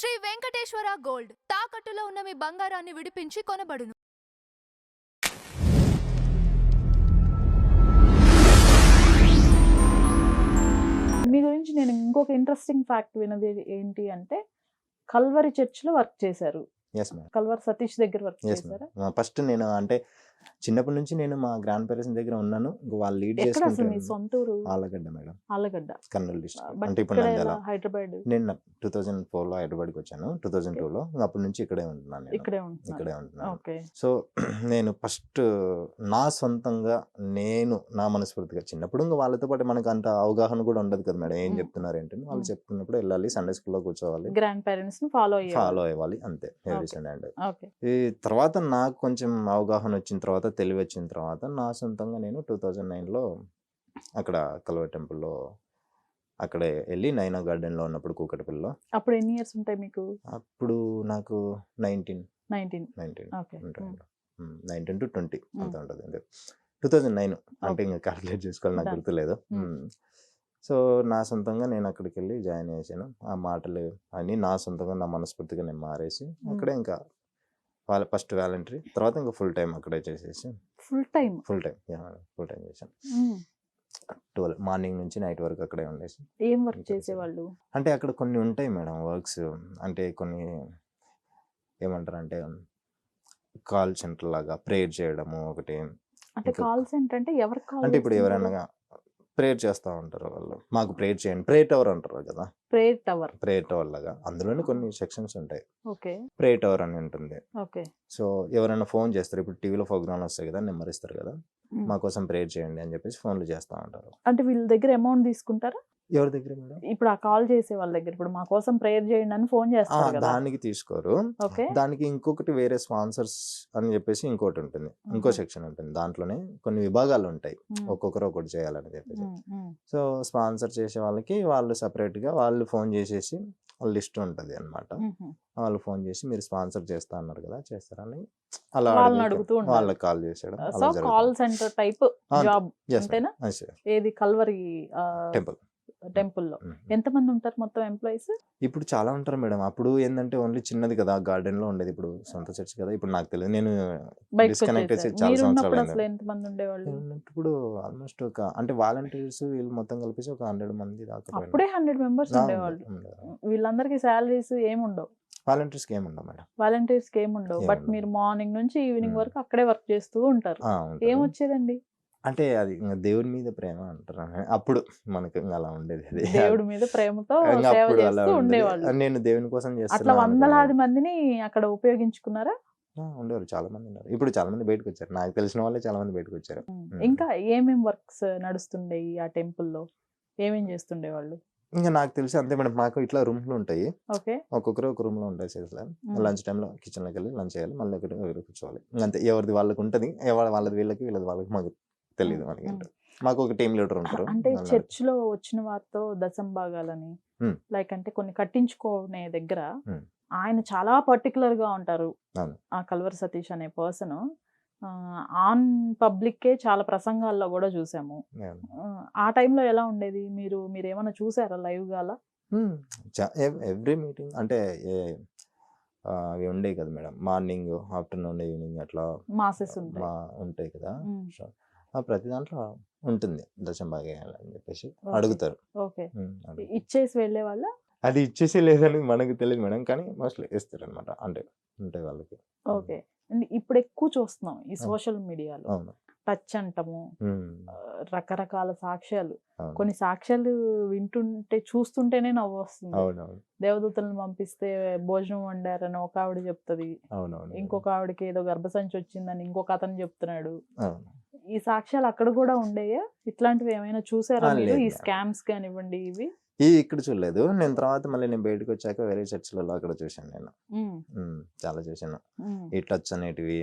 Shri Venkateswara gold తాకట్టులో ఉన్న మీ బంగారాన్ని విడిపించి కొనబడును. మీ గురించి నేను ఇంకొక ఇంట్రెస్టింగ్ ఫ్యాక్ట్ విన్నది ఏంటి అంటే కల్వరి చర్చ్లో వర్క్ చేశారు. Yes madam. కల్వర్ సతీష్ దగ్గర వర్క్ ఎస్ చేశారా? మేడం. ఫస్ట్ నేను అంటే చిన్నప్పటి నుంచి నేను మా గ్రాండ్ పేరెంట్స్ దగ్గర ఉన్నాను. వాళ్ళు లీడ్ ఎక్కడ అసలు మీ చేసుకుంటాను. సొంత ఊరు? Allagadda madam, Allagadda. Kurnool district. But అంటే ఇప్పుడు ఇక్కడ నంద్యాల. ఎలా హైదరాబాద్ నేను 2004లో హైదరాబాద్కి వచ్చాను. 2002లో అప్పటి నుంచి ఇక్కడే ఉంటున్నాను. నేను ఇక్కడే ఉంటున్నారు. ఇక్కడే ఉంటున్నాను. ఓకే. సో నేను ఫస్ట్ నా సొంతంగా నేను నా మనస్ఫూర్తిగా చిన్నప్పుడు ఇంకా వాళ్ళతో పాటు మనకు అంత అవగాహన కూడా ఉండదు కదా మేడం. ఏం చెప్తున్నారు ఏంటంటే వాళ్ళు చెప్తున్నప్పుడు వెళ్ళాలి, సండే స్కూల్లో కూర్చోవాలి, గ్రాండ్ పేరెంట్స్ ని ఫాలో అవ్వాలి అంతే ఎవ్రీ సండే. ఓకే. ఈ తర్వాత నాకు కొంచెం అవగాహన వచ్చిన తర్వాత, తెలివి వచ్చిన తర్వాత నా సొంతంగా నేను 2009లో అక్కడ కల్వర్ టెంపుల్లో అక్కడే వెళ్ళి నైనా గార్డెన్లో ఉన్నప్పుడు కూకటపల్లిలో. అప్పుడు ఎన్ని ఇయర్స్ ఉంటాయి మీకు? అప్పుడు నాకు 19 ఓకే. ఉంటాయి. 19 to 20 అంత ఉంటుంది అంతే. 2009 అంటే ఇంకా క్యాలిక్యులేట్ చేసుకోవాలి, నాకు గుర్తులేదు. సో నా సొంతంగా నేను అక్కడికి వెళ్ళి జాయిన్ చేశాను. ఆ మాటలు అన్నీ నా సొంతంగా నా మనస్ఫూర్తిగా నేను మారేసి అక్కడే ఇంకా ఫస్ట్ వాలంటరీ, తర్వాత ఇంకా ఫుల్ టైం అక్కడే చేసేసి ఫుల్ టైం చేశాను. 12 మార్నింగ్ నుంచి నైట్ వరకు అక్కడే ఉండేసి. ఏం వర్క్ చేసేవాళ్ళు అంటే అక్కడ కొన్ని ఉంటాయి మేడం వర్క్స్. అంటే కొన్ని ఏమంటారు అంటే కాల్ సెంటర్ లాగా ప్రేయర్ చేయడము ఒకటి. అంటే కాల్ సెంటర్ అంటే ఎవరు కాల్ అంటే ఇప్పుడు ఎవరైనా ప్రేయర్ చేస్తూ ఉంటారు, వాళ్ళు మాకు ప్రేయర్ చేయండి, ప్రేయర్ టవర్ అంటారు కదా, ప్రేయర్ టవర్ లాగా అందులోనే కొన్ని సెక్షన్స్ ఉంటాయి. ఓకే. ప్రేయర్ టవర్ అని ఉంటుంది. ఓకే. సో ఎవరైనా ఫోన్ చేస్తారు, ఇప్పుడు టీవీలో ప్రోగ్రామ్ వస్తాయి కదా, నెంబర్ ఇస్తారు కదా, మా కోసం ప్రేయర్ చేయండి అని చెప్పేసి ఫోన్లు చేస్తూ ఉంటారు. అంటే వీళ్ళ దగ్గర అమౌంట్ తీసుకుంటారా? ఎవరి దగ్గర మేడం? ఇప్పుడు ఆ కాల్ చేసే వాళ్ళ దగ్గర ఇప్పుడు మా కోసం ప్రేయర్ చేయండి అని ఫోన్ చేస్తారు కదా, దానికి తీసుకోరు. ఓకే. దానికి ఇంకొకటి వేరే స్పాన్సర్స్ అని చెప్పేసి ఇంకోటి ఉంటుంది, ఇంకో సెక్షన్ ఉంటుంది. దాంట్లోనే కొన్ని విభాగాలు ఉంటాయి, ఒక్కొక్కరు ఒకటి చేయాలని చెప్పేసి. సో స్పాన్సర్ చేసే వాళ్ళకి వాళ్ళు సపరేట్ గా వాళ్ళు ఫోన్ చేసేసి లిస్ట్ ఉంటుంది అనమాట. వాళ్ళు ఫోన్ చేసి మీరు స్పాన్సర్ చేస్తా అన్నారు కదా, చేస్తారని అలా వాళ్ళకి కాల్ చేసాడు. కాల్ సెంటర్ టైప్ జాబ్ అంతేనా? ఏది కల్వరి టెంపుల్లో ఎంతమంది ఉంటారు మొత్తం ఎంప్లాయీస్? ఇప్పుడు చాలా ఉంటారు మేడం. అప్పుడు ఏంటంటే ఓన్లీ చిన్నది కదా, గార్డెన్ లో ఉండేది. ఇప్పుడు సొంత చర్చ్ కదా, ఇప్పుడు నాకు తెలియదు, నేను డిస్కనెక్ట్ చేసి చాలా సంవత్సరాలు. ఎంతమంది ఉండేవాళ్ళు ఇప్పుడు? ఆల్మోస్ట్ ఒక అంటే వాలంటీర్స్ వీళ్ళు మొత్తం కలిపి ఒక 100 మంది దాకా. అప్పుడే 100 మెంబర్స్ ఉండేవాళ్ళు. వీళ్ళందరికీ సాలరీస్ ఏముండవు? వాలంటీర్స్ కి ఏముండవు మేడం. వాలంటీర్స్ కి ఏముండవు. బట్ మీరు మార్నింగ్ నుంచి ఈవినింగ్ వరకు అక్కడే వర్క్ చేస్తూ ఉంటారు. ఏమొచ్చేదండి? అంటే అది దేవుడి మీద ప్రేమ అంటారు. అప్పుడు మనకు అలా ఉండేది, దేవుడి మీద ప్రేమతో సేవ చేస్తూ ఉండేవాళ్ళు. నేను దేవుని కోసం అట్లా చేస్తున్నా. వందలాది మందిని అక్కడ ఉపయోగించుకున్నారా? ఉండేవారు, చాలా మంది ఉన్నారు. ఇప్పుడు చాలా మంది బయటకు వచ్చారు, నాకు తెలిసిన వాళ్ళే చాలా మంది బయటకు వచ్చారు. ఇంకా ఏమేం వర్క్స్ నడుస్తుండేవి ఆ టెంపుల్లో? ఏమేం చేస్తుండే వాళ్ళు? ఇంకా నాకు తెలిసి అంతే మేడం. మాకు ఇట్లా రూమ్లు ఉంటాయి, ఓకే. ఒక్కొక్కరు ఒక రూమ్ లో ఉంటాయి. లంచ్ టైంలో కిచెన్ లోకి వెళ్ళి లంచ్ చేయాలి, మళ్ళీ ఒకటి కూర్చోవాలి, అంతే. ఎవరిది వాళ్ళకి ఉంటుంది, వాళ్ళది వీళ్ళకి, వీళ్ళది వాళ్ళకి, మాకు తెలియదు. మనకి మాకు ఒక టీమ్ లీడర్ ఉంటారు. అంటే చర్చ్ లో వచ్చిన వారితో దశం భాగాలని లైక్ అంటే కొన్ని కట్టించుకునే దగ్గర ఆయన చాలా పర్టికులర్ గా ఉంటారు. ఆ కల్వర్ సతీష్ అనే పర్సన్ ఆన్ పబ్లిక్కే చాలా ప్రసంగాల్లో కూడా చూసాము. ఆ టైంలో ఎలా ఉండేది? మీరు ఏమైనా చూసారా లైవ్ గాలా? ఎవ్రీ మీటింగ్ అంటే అవి ఉండేవి కదా మేడం, మార్నింగ్, ఆఫ్టర్నూన్, ఈవినింగ్ అట్లా మాసెస్ ఉంటాయి కదా. ప్రతి దాంట్లో ఉంటుంది దశం భాగాలు అని చెప్పేసి అడుగుతారు. ఓకే. ఇచ్చేసి వెళ్ళే వాళ్ళ? అది ఇచ్చేసి లేదని మనకు తెలియదు మేడం, కానీ మోస్ట్లీ ఇస్తారు అనమాట, అంటే ఉంటాయి వాళ్ళకి. ఓకే. ఇప్పుడు ఎక్కువ చూస్తున్నాం ఈ సోషల్ మీడియాలో టచ్ అంటము, రకరకాల సాక్ష్యాలు. కొన్ని సాక్ష్యాలు వింటుంటే చూస్తుంటేనే నవ్వు వస్తుంది. దేవదూతలను పంపిస్తే భోజనం వండారని ఒక ఆవిడ చెప్తుంది, ఇంకొక ఆవిడకి ఏదో గర్భసంచి వచ్చిందని ఇంకొక అతను చెప్తున్నాడు. ఈ సాక్ష్యాలు అక్కడ కూడా ఉండేయా? ఇట్లాంటివి ఏమైనా చూసారా మీరు? ఈ స్కామ్స్ కానివ్వండి ఇవి ఇక్కడ చూడలేదు నేను. తర్వాత మళ్ళీ నేను బయటకు వచ్చాక వేరే చర్చిలలో అక్కడ చూసాను నేను, చాలా చూసాను. ఈ టచ్ అనేటివి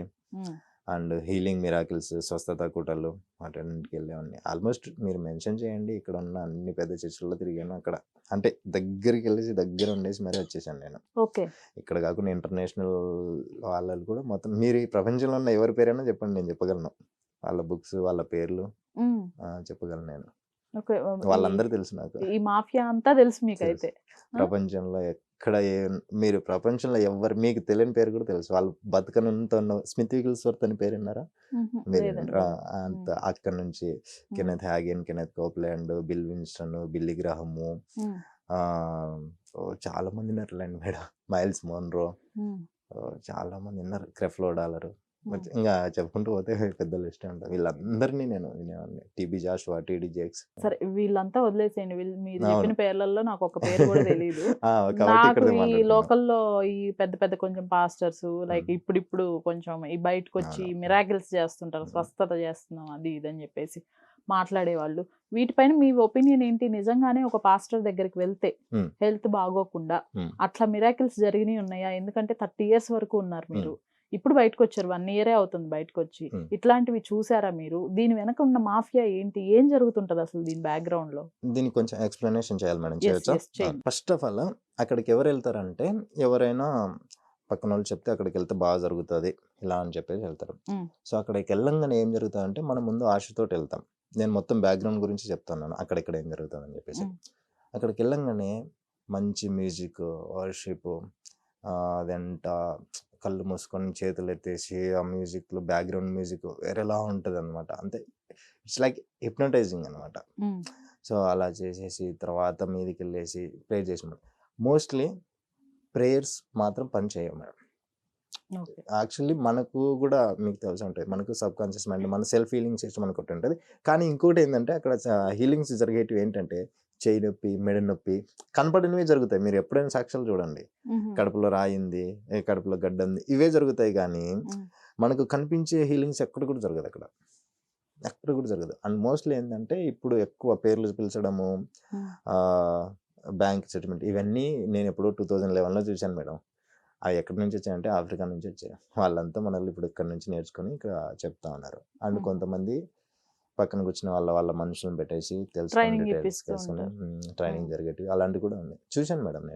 అండ్ హీలింగ్ మిరాకిల్స్, స్వస్థత కూటలు, వాటికి వెళ్ళేవాడిని. ఆల్మోస్ట్ మీరు మెన్షన్ చేయండి, ఇక్కడ ఉన్న అన్ని పెద్ద చర్చిలలో తిరిగాను. అక్కడ అంటే దగ్గరికి వెళ్ళేసి దగ్గర ఉండేసి మరీ వచ్చేసాను నేను. ఇక్కడ కాకుండా ఇంటర్నేషనల్ వాళ్ళు కూడా మొత్తం, మీరు ఈ ప్రపంచంలో ఉన్న ఎవరి పేరైనా చెప్పండి, నేను చెప్పగలను. వాళ్ళ బుక్స్, వాళ్ళ పేర్లు చెప్పగలను నేను. ఓకే. వాళ్ళందరూ తెలుసు నాకు. ఈ మాఫియా అంతా తెలుసు మీకైతే. ప్రపంచంలో ఎక్కడ మీరు ప్రపంచంలో ఎవరు మీకు తెలియని పేరు కూడా తెలుసు. వాళ్ళు బతకనంత స్మిత్ విగిల్స్వర్త్ అని పేరు విన్నారా? మీరు లేదండి. అంత అక్కడ నుంచి Kenneth Hagen, Kenneth Copland, Bill Winston, Billy Graham, చాలా మంది ఉన్నారులేండి మేడం. మైల్స్ మోన్రో, చాలా మంది ఉన్నారు. క్రెఫ్లో డాలర్, ఇంకా చెప్పుకుంటూ పోతే పెద్ద లిస్ట్ ఉంటుంది. వీళ్ళందరినీ నేను వినేవాడిని. TB Joshua, TD Jakes. సరే వీళ్ళంతా వదిలేసేయండి. మీరు అవును. చెప్పిన పేర్లలో నాకు ఒక పేరు కూడా తెలియదు. కాబట్టి నాకు ఇక్కడే ఈ మాట్లాడుతున్నాం. లోకల్లో ఈ పెద్ద పెద్ద కొంచెం పాస్టర్స్ లైక్ ఇప్పుడు కొంచెం ఈ బయటకు వచ్చి అవును. మిరాకిల్స్ చేస్తుంటారు, స్వస్థత చేస్తున్నాం అది ఇది అని చెప్పేసి మాట్లాడేవాళ్ళు. వీటిపైన మీ ఒపీనియన్ ఏంటి? నిజంగానే ఒక పాస్టర్ దగ్గరికి వెళ్తే హెల్త్ బాగోకుండా అట్లా మిరాకిల్స్ జరిగినాయి ఉన్నాయా? ఎందుకంటే 30 years వరకు ఉన్నారు మీరు, ఇప్పుడు బయటకు వచ్చారు, 1 year అవుతుంది బయటకు వచ్చి. ఇట్లాంటివి చూసారా మీరు? దీని వెనక ఉన్న మాఫియా ఏంటి? ఏం జరుగుతుంటది అసలు దీని బ్యాక్గ్రౌండ్ లో? దీనికి కొంచెం ఎక్స్ప్లెనేషన్ చేయాలి మేడం. Yes, చేయొచ్చా? yes, చేయండి. ఫస్ట్ ఆఫ్ ఆల్ అక్కడికి ఎవరు వెళ్తారంటే, ఎవరైనా పక్కన వాళ్ళు చెప్తే అక్కడికి వెళ్తే బాగా జరుగుతుంది ఇలా అని చెప్పేసి వెళ్తారు. సో అక్కడికి వెళ్ళంగానే ఏం జరుగుతుందంటే, మనం ముందు ఆశతోటి వెళ్తాం. నేను మొత్తం బ్యాక్గ్రౌండ్ గురించి చెప్తున్నాను, అక్కడెక్కడ ఏం జరుగుతుంది అని చెప్పేసి. అక్కడికి వెళ్ళంగానే మంచి మ్యూజిక్, వర్షిప్, అదంట కళ్ళు మూసుకొని చేతులు ఎత్తేసి ఆ మ్యూజిక్లో బ్యాక్గ్రౌండ్ మ్యూజిక్ వేరేలా ఉంటుంది అనమాట. అంతే, ఇట్స్ లైక్ హిప్నటైజింగ్ అనమాట. సో అలా చేసేసి తర్వాత మీదికి వెళ్ళేసి ప్రేయర్ చేసిన మోస్ట్లీ ప్రేయర్స్ మాత్రం పని చేయవు మేడం. యాక్చువల్లీ మనకు కూడా మీకు తెలిసి ఉంటుంది, మనకు సబ్ కాన్షియస్ మైండ్, మన సెల్ఫ్ హీలింగ్ సిస్టమ్ అని ఒకటి ఉంటుంది. కానీ ఇంకోటి ఏంటంటే, అక్కడ హీలింగ్స్ జరిగేటివి ఏంటంటే, చేయి నొప్పి, మెడ నొప్పి కనపడినవే జరుగుతాయి. మీరు ఎప్పుడైనా సాక్ష్యాలు చూడండి, కడుపులో రాయింది, కడుపులో గడ్డ ఉంది, ఇవే జరుగుతాయి. కానీ మనకు కనిపించే హీలింగ్స్ ఎక్కడ కూడా జరగదు, ఎక్కడ కూడా జరగదు. అండ్ మోస్ట్లీ ఏంటంటే, ఇప్పుడు ఎక్కువ పేర్లు పిలిచడము, బ్యాంక్ సెటిల్మెంట్, ఇవన్నీ నేను ఎప్పుడో 2011లో చూశాను మేడం. అవి ఎక్కడి నుంచి వచ్చాయంటే ఆఫ్రికా నుంచి వచ్చాయి. వాళ్ళంతా మనల్ని ఇప్పుడు ఇక్కడ నుంచి నేర్చుకొని ఇక్కడ చెప్తా ఉన్నారు. అండ్ కొంతమంది పక్కన కూర్చున్న వాళ్ళ మనుషులను పెట్టేసి తెలుసుకొని ట్రైనింగ్ డీటెయిల్స్ తెలుసుకొని ట్రైనింగ్ జరిగేటివి అలాంటివి కూడా ఉన్నాయి. చూశాను మేడం నేను.